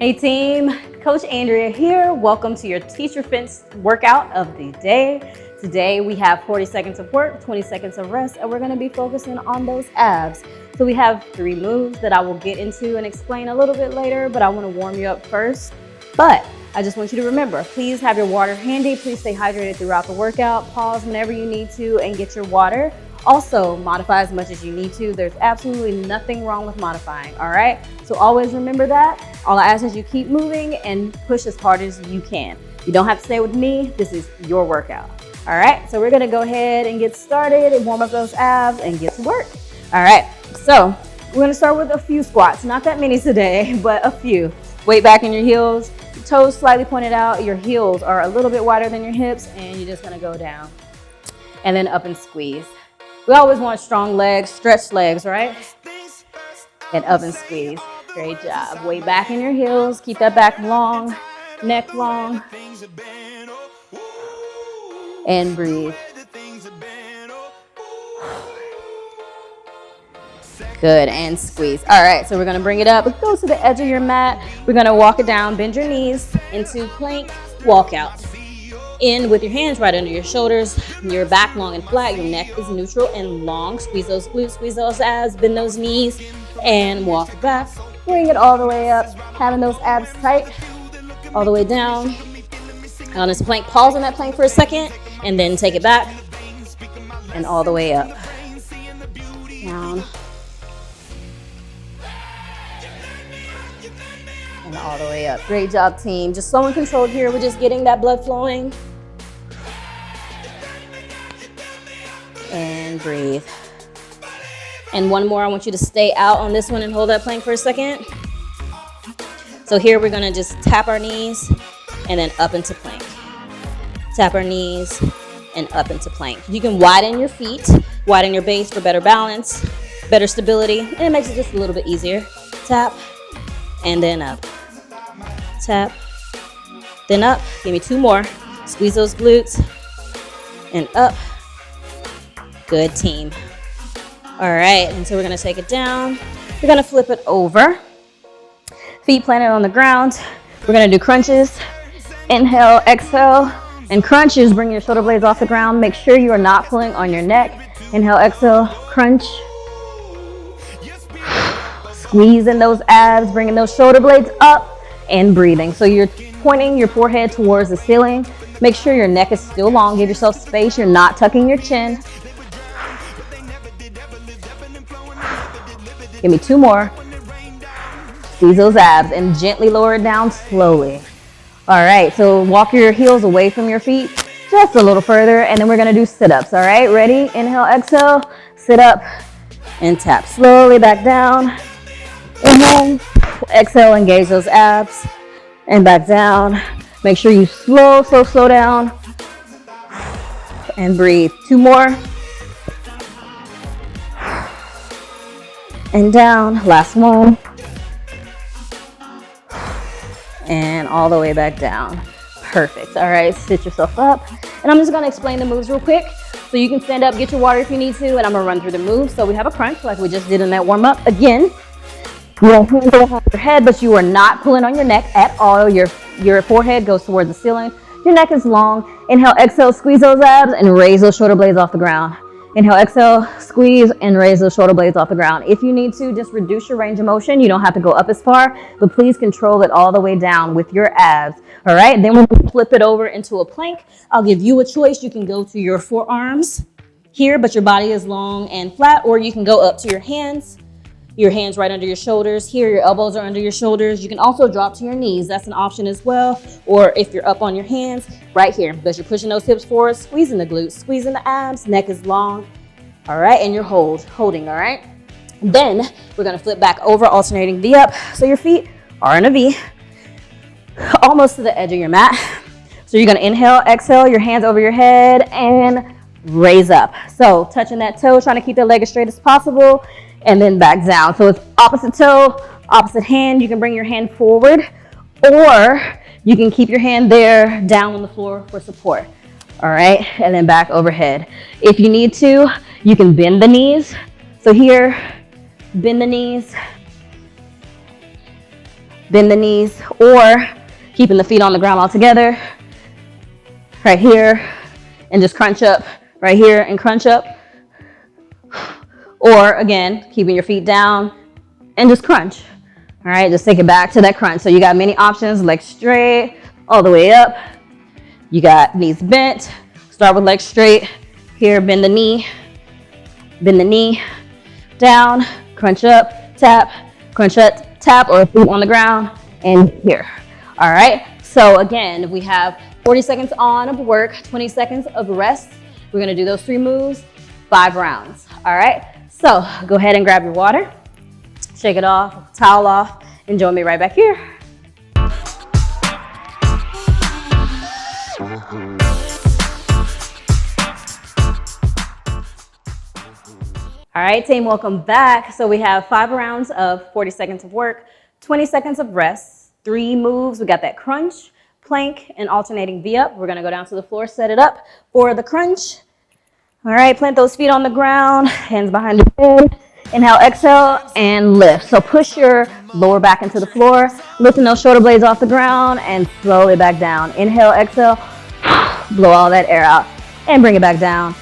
Hey team, Coach Andrea here. Welcome to your Teacher Fence workout of the day. Today we have 40 seconds of work, 20 seconds of rest, and we're gonna be focusing on those abs. So we have 3 moves that I will get into and explain a little bit later, but I wanna warm you up first. But I just want you to remember, please have your water handy. Please stay hydrated throughout the workout. Pause whenever you need to and get your water. Also, modify as much as you need to. There's absolutely nothing wrong with modifying, all right? So always remember that. All I ask is you keep moving and push as hard as you can. You don't have to stay with me. This is your workout, all right? So we're gonna go ahead and get started and warm up those abs and get to work. All right, so we're gonna start with a few squats. Not that many today, but a few. Weight back in your heels, toes slightly pointed out. Your heels are a little bit wider than your hips, and you're just gonna go down. And then up and squeeze. We always want strong legs, stretched legs, right? And up and squeeze. Great job. Weight back in your heels. Keep that back long, neck long. And breathe. Good, and squeeze. All right, so we're gonna bring it up. Go to the edge of your mat. We're gonna walk it down, bend your knees into plank, walk out. In with your hands right under your shoulders, your back long and flat, your neck is neutral and long. Squeeze those glutes, squeeze those abs, bend those knees, and walk it back. Bring it all the way up, having those abs tight, all the way down. On this plank, pause on that plank for a second, and then take it back, and all the way up. Down. And all the way up. Great job, team. Just slow and controlled here. We're just getting that blood flowing. And breathe. And one more. I want you to stay out on this one and hold that plank for a second. So here we're gonna just tap our knees and then up into plank. Tap our knees and up into plank. You can widen your feet, widen your base for better balance, better stability, and it makes it just a little bit easier. Tap and then up. Tap, then up. Give me 2 more. Squeeze those glutes and up. Good, team. All right, and so we're gonna take it down. We're gonna flip it over. Feet planted on the ground. We're gonna do crunches. Inhale, exhale, and crunches. Bring your shoulder blades off the ground. Make sure you are not pulling on your neck. Inhale, exhale, crunch. Squeezing those abs, bringing those shoulder blades up. And breathing. So you're pointing your forehead towards the ceiling. Make sure your neck is still long. Give yourself space. You're not tucking your chin. Give me 2 more. Squeeze those abs and gently lower it down slowly. All right, so walk your heels away from your feet just a little further, and then we're gonna do sit-ups, all right? Ready? Inhale, exhale, sit up, and tap slowly back down. Inhale. Exhale, engage those abs, and back down. Make sure you slow down, and breathe. 2 more, and down. Last one, and all the way back down. Perfect. All right, sit yourself up, and I'm just gonna explain the moves real quick. So you can stand up, get your water if you need to, and I'm gonna run through the moves. So we have a crunch like we just did in that warm up. Again, your hands go behind your head, but you are not pulling on your neck at all. Your forehead goes towards the ceiling. Your neck is long. Inhale, exhale, squeeze those abs and raise those shoulder blades off the ground. Inhale, exhale, squeeze and raise those shoulder blades off the ground. If you need to, just reduce your range of motion. You don't have to go up as far, but please control it all the way down with your abs. All right, then when we flip it over into a plank, I'll give you a choice. You can go to your forearms here, but your body is long and flat, or you can go up to your hands right under your shoulders. Here, your elbows are under your shoulders. You can also drop to your knees. That's an option as well. Or if you're up on your hands, right here. But you're pushing those hips forward, squeezing the glutes, squeezing the abs, neck is long. All right, and you're holding, all right? Then we're gonna flip back over, alternating V up. So your feet are in a V, almost to the edge of your mat. So you're gonna inhale, exhale, your hands over your head, and raise up. So touching that toe, trying to keep the leg as straight as possible. And then back down. So it's opposite toe, opposite hand. You can bring your hand forward, or you can keep your hand there down on the floor for support. All right, and then back overhead. If you need to, you can bend the knees. So here, bend the knees, bend the knees, or keeping the feet on the ground all together, right here, and just crunch up, right here, and crunch up. Or again, keeping your feet down and just crunch. All right, just take it back to that crunch. So you got many options, legs straight, all the way up. You got knees bent. Start with legs straight. Here, bend the knee, down, crunch up, tap, crunch up, tap, or feet on the ground, and here. All right, so again, we have 40 seconds on of work, 20 seconds of rest. We're gonna do those 3 moves, 5 rounds. All right, so go ahead and grab your water, shake it off, towel off, and join me right back here. All right, team, welcome back. So we have 5 rounds of 40 seconds of work, 20 seconds of rest, 3 moves. We got that crunch, plank, and alternating V-up. We're gonna go down to the floor, set it up for the crunch. All right, plant those feet on the ground, hands behind your head. Inhale, exhale, and lift. So push your lower back into the floor, lifting those shoulder blades off the ground, and slowly back down. Inhale, exhale, blow all that air out, and bring it back down.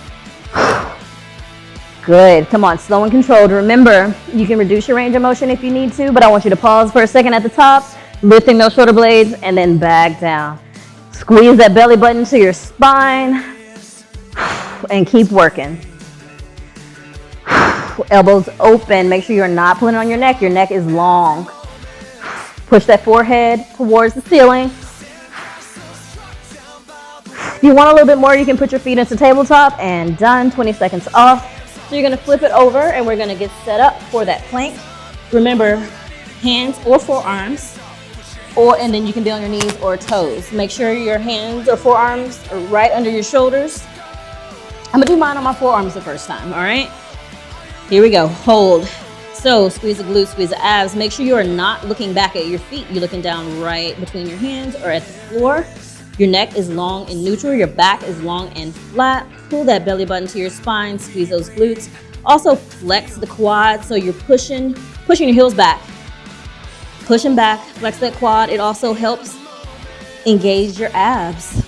Good, come on, slow and controlled. Remember, you can reduce your range of motion if you need to, but I want you to pause for a second at the top, lifting those shoulder blades, and then back down. Squeeze that belly button to your spine, and keep working. Elbows open, make sure you're not pulling on your neck. Your neck is long. Push that forehead towards the ceiling. If you want a little bit more, you can put your feet into tabletop, and done, 20 seconds off. So you're gonna flip it over, and we're gonna get set up for that plank. Remember, hands or forearms, and then you can be on your knees or toes. Make sure your hands or forearms are right under your shoulders. I'm gonna do mine on my forearms the first time, all right? Here we go, hold. So squeeze the glutes, squeeze the abs. Make sure you are not looking back at your feet. You're looking down right between your hands or at the floor. Your neck is long and neutral. Your back is long and flat. Pull that belly button to your spine, squeeze those glutes. Also flex the quad, so you're pushing your heels back. Pushing back, flex that quad. It also helps engage your abs.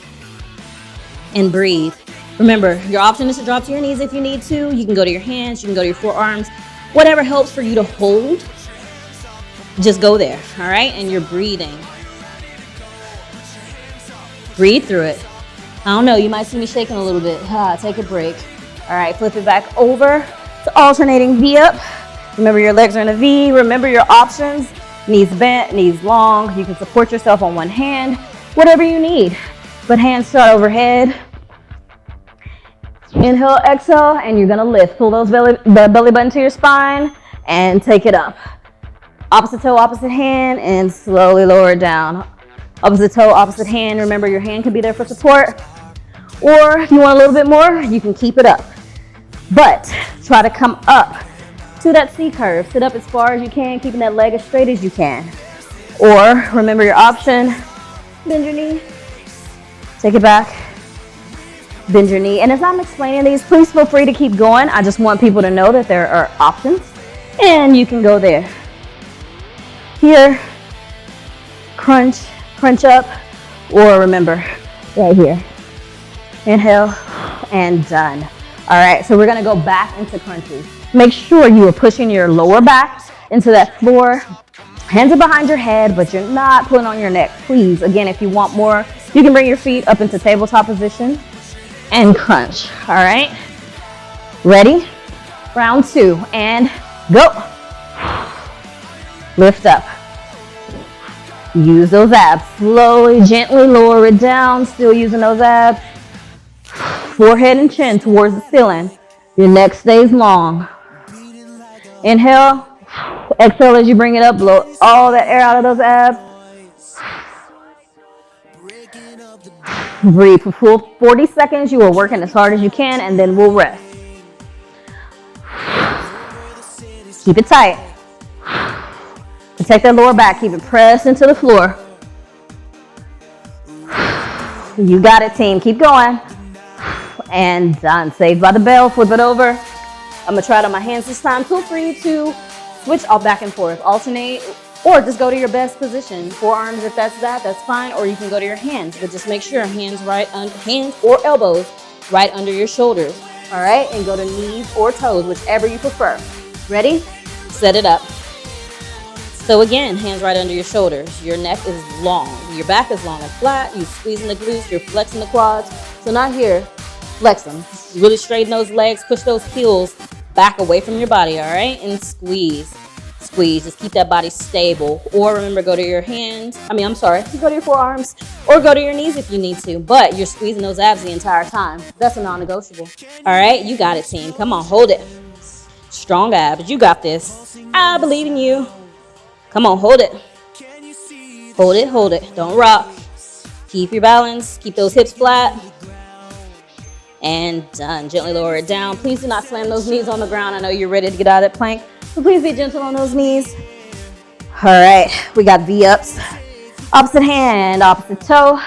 And breathe. Remember, your option is to drop to your knees if you need to. You can go to your hands, you can go to your forearms. Whatever helps for you to hold, just go there, all right? And you're breathing. Breathe through it. I don't know, you might see me shaking a little bit. Take a break. All right, flip it back over to alternating V-up. Remember your legs are in a V. Remember your options. Knees bent, knees long. You can support yourself on one hand, whatever you need. But hands start overhead. Inhale, exhale, and you're gonna lift. Pull the belly button to your spine and take it up. Opposite toe, opposite hand, and slowly lower it down. Opposite toe, opposite hand. Remember, your hand can be there for support. Or if you want a little bit more, you can keep it up. But try to come up to that C curve. Sit up as far as you can, keeping that leg as straight as you can. Or remember your option, bend your knee, take it back. Bend your knee. And as I'm explaining these, please feel free to keep going. I just want people to know that there are options and you can go there. Here, crunch up, or remember, right here. Inhale, and done. All right, so we're gonna go back into crunches. Make sure you are pushing your lower back into that floor. Hands are behind your head, but you're not pulling on your neck. Please, again, if you want more, you can bring your feet up into tabletop position and crunch, all right? Ready? Round 2, and go. Lift up. Use those abs. Slowly, gently lower it down, still using those abs. Forehead and chin towards the ceiling. Your neck stays long. Inhale, exhale as you bring it up, blow all that air out of those abs. Breathe for full 40 seconds. You are working as hard as you can, and then we'll rest. Keep it tight. Protect that lower back. Keep it pressed into the floor. You got it, team. Keep going. And done. Saved by the bell. Flip it over. I'm going to try it on my hands this time. Feel free to switch all back and forth. Alternate Or just go to your best position. Forearms, if that's fine. Or you can go to your hands, but just make sure hands or elbows right under your shoulders. All right, and go to knees or toes, whichever you prefer. Ready? Set it up. So again, hands right under your shoulders. Your neck is long. Your back is long and flat. You're squeezing the glutes. You're flexing the quads. So not here. Flex them. Really straighten those legs. Push those heels back away from your body, all right? And squeeze. Squeeze. Just keep that body stable. Or remember, go to your hands. Go to your forearms. Or go to your knees if you need to. But you're squeezing those abs the entire time. That's a non-negotiable. All right? You got it, team. Come on, hold it. Strong abs. You got this. I believe in you. Come on, hold it. Hold it, hold it. Don't rock. Keep your balance. Keep those hips flat. And done. Gently lower it down. Please do not slam those knees on the ground. I know you're ready to get out of that plank, so please be gentle on those knees. All right, we got V-ups. Opposite hand, opposite toe.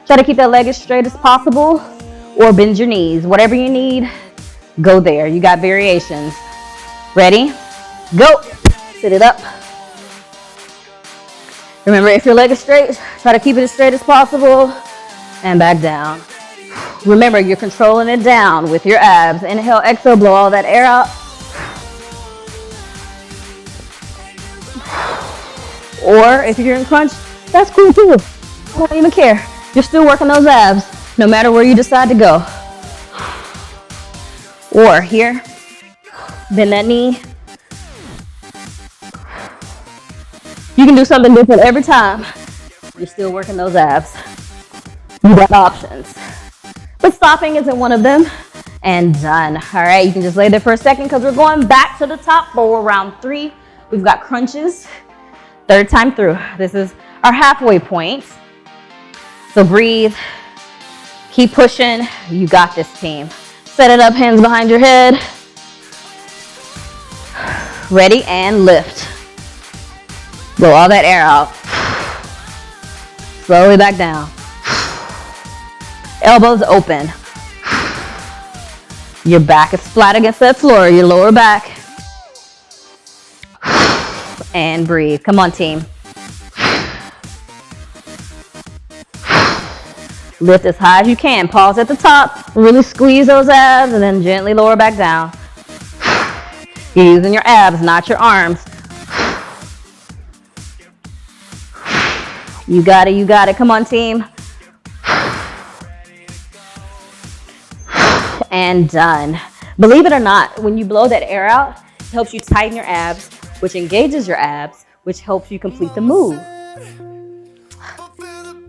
Try to keep that leg as straight as possible, or bend your knees. Whatever you need, go there. You got variations. Ready? Go. Sit it up. Remember, if your leg is straight, try to keep it as straight as possible, and back down. Remember, you're controlling it down with your abs. Inhale, exhale, blow all that air out. Or if you're in crunch, that's cool too. I don't even care. You're still working those abs, no matter where you decide to go. Or here, bend that knee. You can do something different every time. You're still working those abs. You got options. But stopping isn't one of them. And done. All right, you can just lay there for a second because we're going back to the top for round 3. We've got crunches. Third time through. This is our halfway point. So breathe. Keep pushing. You got this, team. Set it up, hands behind your head. Ready, and lift. Blow all that air out. Slowly back down. Elbows open. Your back is flat against that floor, your lower back. And breathe. Come on, team. Lift as high as you can. Pause at the top. Really squeeze those abs and then gently lower back down. You're using your abs, not your arms. You got it, you got it. Come on, team. And done. Believe it or not, when you blow that air out, it helps you tighten your abs, which engages your abs, which helps you complete the move.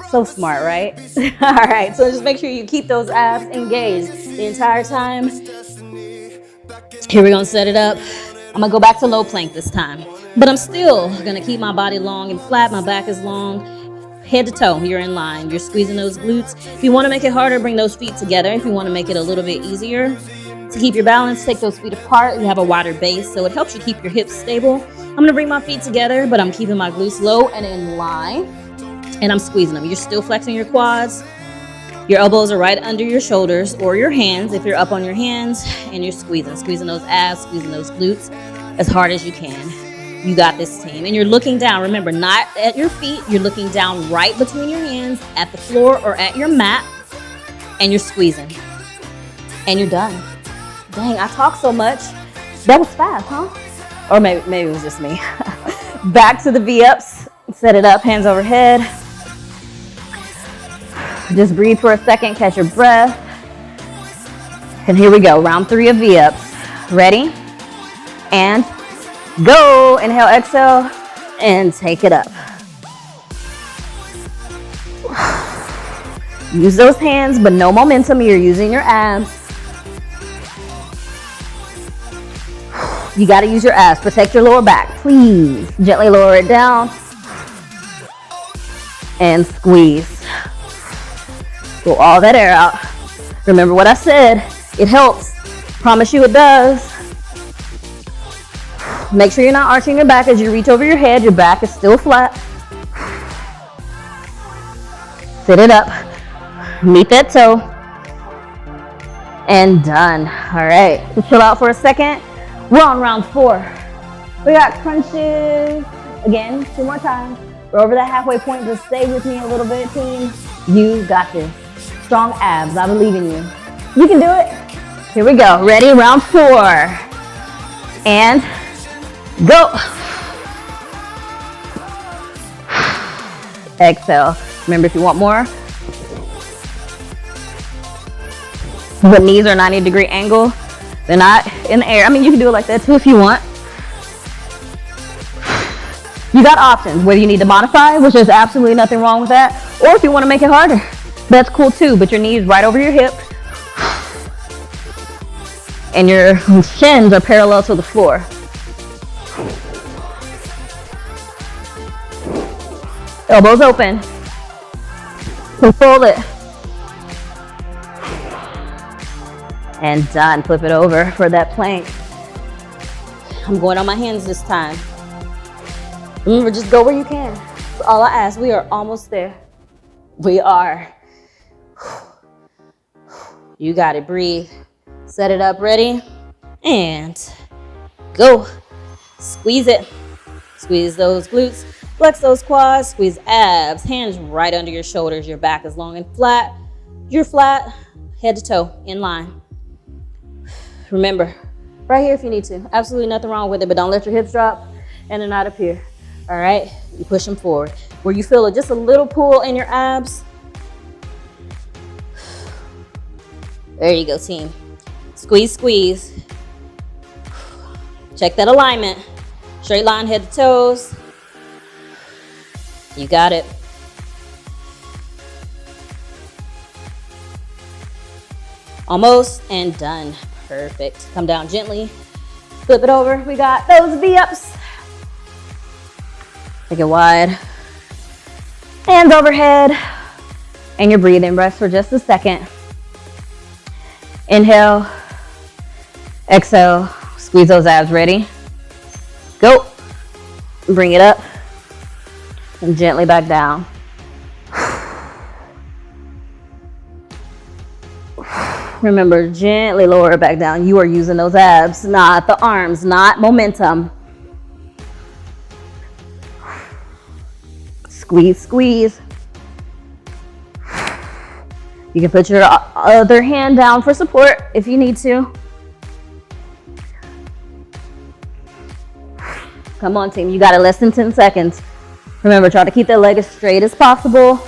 So smart, right? All right, so just make sure you keep those abs engaged the entire time. Here we're gonna set it up. I'm gonna go back to low plank this time, but I'm still gonna keep my body long and flat. My back is long. Head to toe, you're in line. You're squeezing those glutes. If you want to make it harder, bring those feet together. If you want to make it a little bit easier to keep your balance, take those feet apart. You have a wider base, so it helps you keep your hips stable. I'm going to bring my feet together, but I'm keeping my glutes low and in line, and I'm squeezing them. You're still flexing your quads. Your elbows are right under your shoulders or your hands if you're up on your hands, and you're squeezing those abs, squeezing those glutes as hard as you can. You got this, team. And you're looking down. Remember, not at your feet. You're looking down right between your hands at the floor or at your mat. And you're squeezing. And you're done. Dang, I talk so much. That was fast, huh? Or maybe it was just me. Back to the V-ups. Set it up, hands overhead. Just breathe for a second. Catch your breath. And here we go. Round 3 of V-ups. Ready? And go. Inhale, exhale, and take it up. Use those hands, but no momentum. You're using your abs. You got to use your abs. Protect your lower back, please. Gently lower it down. And squeeze. Blow all that air out. Remember what I said. It helps. Promise you it does. Make sure you're not arching your back as you reach over your head. Your back is still flat. Sit it up. Meet that toe. And done. All right. So chill out for a second. We're on round 4. We got crunches. Again, 2 more times. We're over that halfway point. Just stay with me a little bit, team. You got this. Strong abs. I believe in you. You can do it. Here we go. Ready? Round 4. And go. Exhale. Remember, if you want more, the knees are 90-degree angle. They're not in the air. I mean, you can do it like that too if you want. You got options, whether you need to modify, which there's absolutely nothing wrong with that, or if you want to make it harder, that's cool too, but your knees right over your hip and your shins are parallel to the floor. Elbows open. Control it. And done. Flip it over for that plank. I'm going on my hands this time. Remember, just go where you can. That's all I ask. We are almost there. We are. You got it. Breathe. Set it up. Ready? And go. Squeeze it. Squeeze those glutes. Flex those quads. Squeeze abs. Hands right under your shoulders. Your back is long and flat. You're flat. Head to toe. In line. Remember, right here if you need to. Absolutely nothing wrong with it, but don't let your hips drop and they're not up here. All right? You push them forward. Where you feel just a little pull in your abs. There you go, team. Squeeze, squeeze. Check that alignment. Straight line, head to toes. You got it. Almost and done. Perfect. Come down gently. Flip it over. We got those V-ups. Take it wide. Hands overhead. And you're breathing. Rest for just a second. Inhale. Exhale. Squeeze those abs. Ready? Go. Bring it up. And gently back down. Remember, gently lower it back down. You are using those abs, not the arms, not momentum. Squeeze, squeeze. You can put your other hand down for support if you need to. Come on, team. You got it. Less than 10 seconds. Remember, try to keep that leg as straight as possible.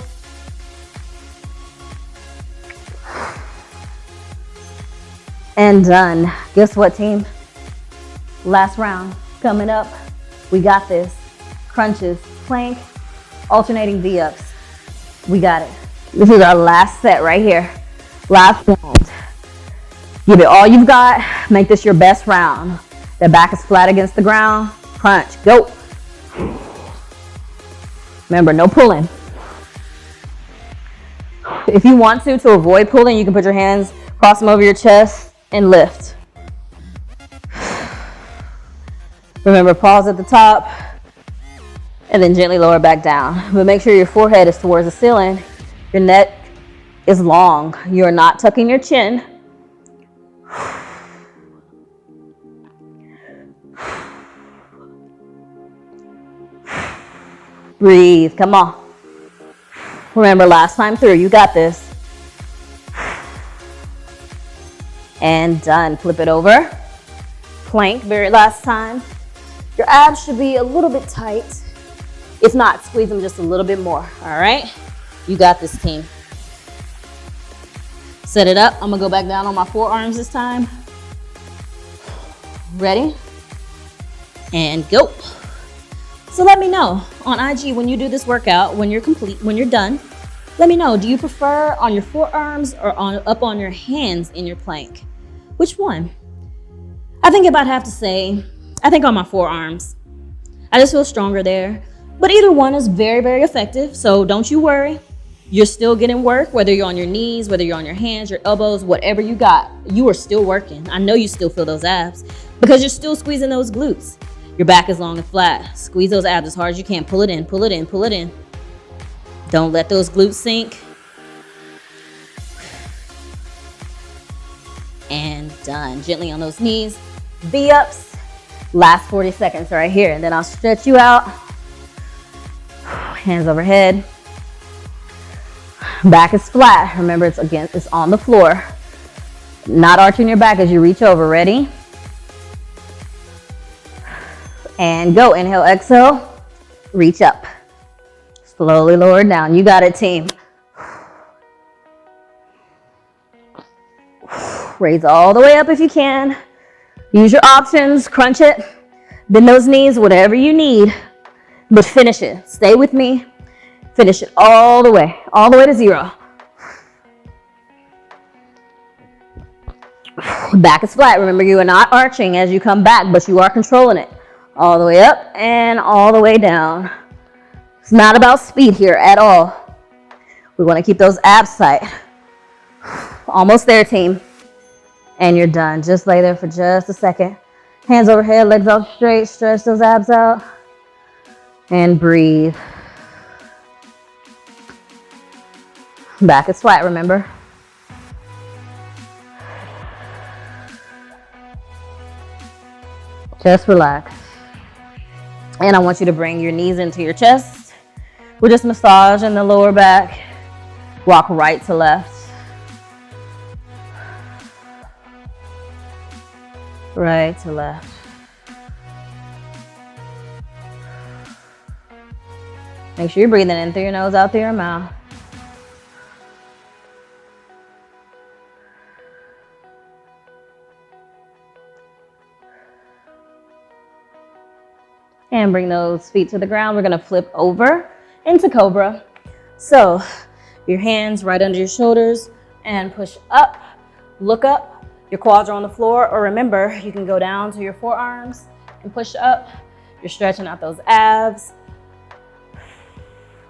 And done. Guess what, team? Last round coming up. We got this. Crunches, plank, alternating V-ups. We got it. This is our last set right here. Last round. Give it all you've got. Make this your best round. The back is flat against the ground. Crunch. Go. Remember, no pulling. If you want to avoid pulling, you can put your hands, cross them over your chest, and lift. Remember, pause at the top and then gently lower back down. But make sure your forehead is towards the ceiling. Your neck is long. You're not tucking your chin. Breathe. Come on. Remember, last time through, you got this. And done. Flip it over. Plank, very last time. Your abs should be a little bit tight. If not, squeeze them just a little bit more. All right? You got this, team. Set it up. I'm gonna go back down on my forearms this time. Ready? And go. So let me know on IG when you do this workout, when you're complete, when you're done, let me know, do you prefer on your forearms or up on your hands in your plank? Which one? I think if I'd have to say, I think on my forearms. I just feel stronger there. But either one is very, very effective. So don't you worry. You're still getting work, whether you're on your knees, whether you're on your hands, your elbows, whatever you got, you are still working. I know you still feel those abs because you're still squeezing those glutes. Your back is long and flat. Squeeze those abs as hard as you can. Pull it in, pull it in, pull it in. Don't let those glutes sink. And done. Gently on those knees. V-ups. Last 40 seconds right here. And then I'll stretch you out Hands overhead. Back is flat. Remember, it's on the floor. Not arching your back as you reach over. Ready? And go. Inhale, exhale. Reach up. Slowly lower it down. You got it, team. Raise all the way up if you can. Use your options. Crunch it. Bend those knees, whatever you need. But finish it. Stay with me. Finish it all the way to 0. Back is flat. Remember, you are not arching as you come back, but you are controlling it. All the way up and all the way down. It's not about speed here at all. We want to keep those abs tight. Almost there, team. And you're done. Just lay there for just a second. Hands overhead, legs out straight. Stretch those abs out. And breathe. Back is flat, remember? Just relax. And I want you to bring your knees into your chest. We're just massaging the lower back. Walk right to left. Right to left. Make sure you're breathing in through your nose, out through your mouth. And bring those feet to the ground. We're gonna flip over into Cobra. So your hands right under your shoulders and push up, look up. Your quads are on the floor, or remember, you can go down to your forearms and push up. You're stretching out those abs.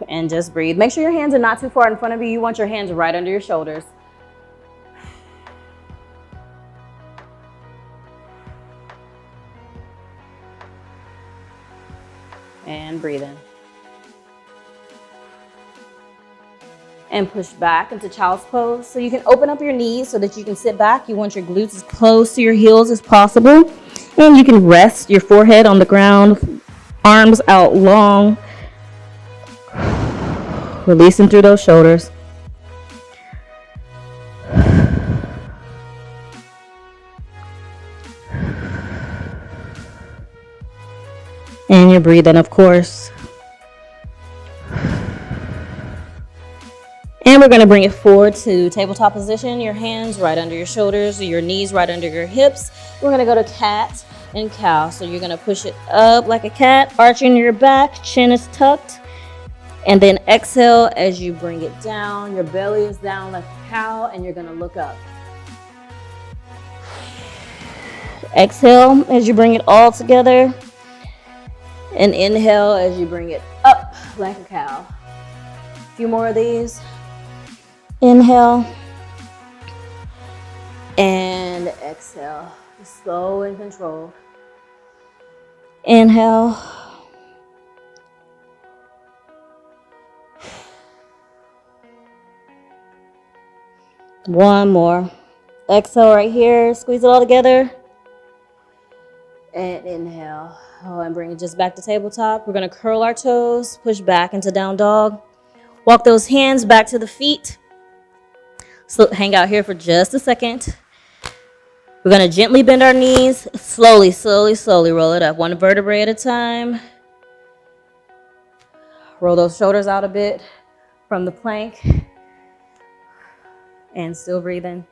And just breathe. Make sure your hands are not too far in front of you. You want your hands right under your shoulders. And breathe in. And push back into child's pose. So you can open up your knees so that you can sit back. You want your glutes as close to your heels as possible. And you can rest your forehead on the ground, arms out long. Releasing through those shoulders. And you're breathing, of course. And we're going to bring it forward to tabletop position. Your hands right under your shoulders, your knees right under your hips. We're going to go to cat and cow. So you're going to push it up like a cat, arching your back, chin is tucked. And then exhale as you bring it down. Your belly is down like a cow, and you're going to look up. Exhale as you bring it all together. And inhale as you bring it up like a cow. A few more of these. Inhale. And exhale. Slow and controlled. Inhale. One more. Exhale right here. Squeeze it all together. And inhale. Oh, and bring it just back to tabletop. We're going to curl our toes, push back into down dog. Walk those hands back to the feet. So hang out here for just a second. We're going to gently bend our knees. Slowly, slowly, slowly roll it up. One vertebrae at a time. Roll those shoulders out a bit from the plank. And still breathing.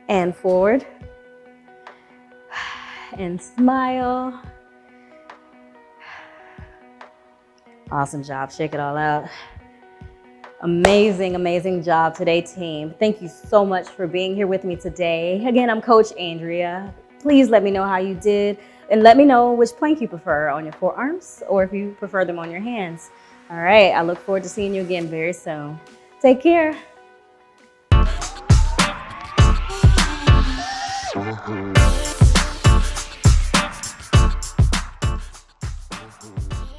And forward. And smile. Awesome job. Shake it all out. Amazing, amazing job today, team. Thank you so much for being here with me today. Again, I'm Coach Andrea. Please let me know how you did, and let me know which plank you prefer, on your forearms or if you prefer them on your hands. All right, I look forward to seeing you again very soon. Take care. Mm-hmm.